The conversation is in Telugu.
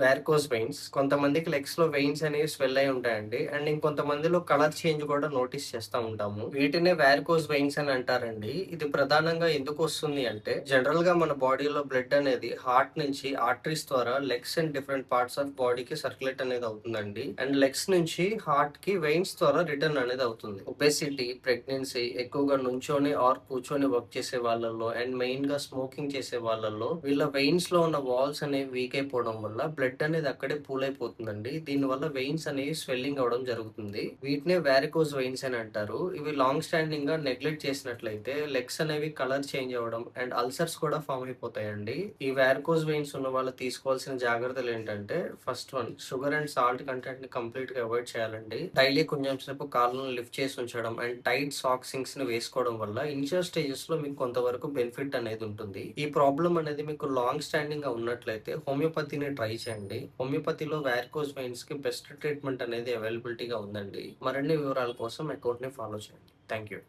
Varicose veins. కొంతమందికి లెగ్స్‌లో వెయిన్స్ అనేవి స్వెల్ అయ్యి ఉంటాయండి. అండ్ ఇంకొంతమందిలో కలర్ చేంజ్ కూడా నోటీస్ చేస్తా ఉంటాము. వీటినే వారికోస్ వెయిన్స్ అని అంటారండి. ఇది ప్రధానంగా ఎందుకొస్తుంది అంటే, జనరల్‌గా మన బాడీలో బ్లడ్ అనేది హార్ట్ నుంచి ఆర్టరీస్ ద్వారా legs and different parts of బాడీకి సర్క్యులేట్ అనేది అవుతుందండి. అండ్ లెగ్స్ నుంచి హార్ట్‌కి వెయిన్స్ ద్వారా రిటర్న్ అనేది అవుతుంది. ఒబెసిటీ, ప్రెగ్నెన్సీ, ఎక్కువగా నుంచొని ఆర్ కూర్చొని వర్క్ చేసే వాళ్ళలో అండ్ మెయిన్‌గా స్మోకింగ్ చేసే వాళ్ళలో వీళ్ళ వెయిన్స్‌లో ఉన్న వాల్స్ అనేవి వీక్ అయిపోవడం వల్ల బ్లడ్ అనేది అక్కడే పూల్ అయిపోతుందండి. దీనివల్ల వెయిన్స్ అనేవి స్వెల్లింగ్ అవ్వడం జరుగుతుంది. వీటినే వారికోస్ వెయిన్స్ అని అంటారు. ఇవి లాంగ్ స్టాండింగ్ గా నెగ్లెక్ట్ చేసినట్లయితే లెగ్స్ అనేవి కలర్ చేంజ్ అవ్వడం అండ్ అల్సర్స్ కూడా ఫామ్ అయిపోతాయండి. ఈ వారికోస్ వెయిన్స్ ఉన్న వాళ్ళు తీసుకోవాల్సిన జాగ్రత్తలు ఏంటంటే, first one, sugar and salt content ని కంప్లీట్ గా అవాయిడ్ చేయాలండి. డైలీ కొంచెం సేపు కాళ్ళను లిఫ్ట్ చేసి ఉంచడం అండ్ టైట్ సాక్సింగ్స్ ని వేసుకోవడం వల్ల ఇనిషియల్ స్టేజెస్ లో మీకు కొంతవరకు బెనిఫిట్ అనేది ఉంటుంది. ఈ ప్రాబ్లం అనేది మీకు లాంగ్ స్టాండింగ్ గా ఉన్నట్లయితే హోమియోపతిని ట్రై చేయండి. హోమియోపతిలో వారికోస్ వెయిన్స్ కి బెస్ట్ ట్రీట్మెంట్ అనేది అవైలబిలిటీగా ఉందండి. మరిన్ని వివరాల కోసం అకౌంట్ ని ఫాలో చేయండి. Thank you.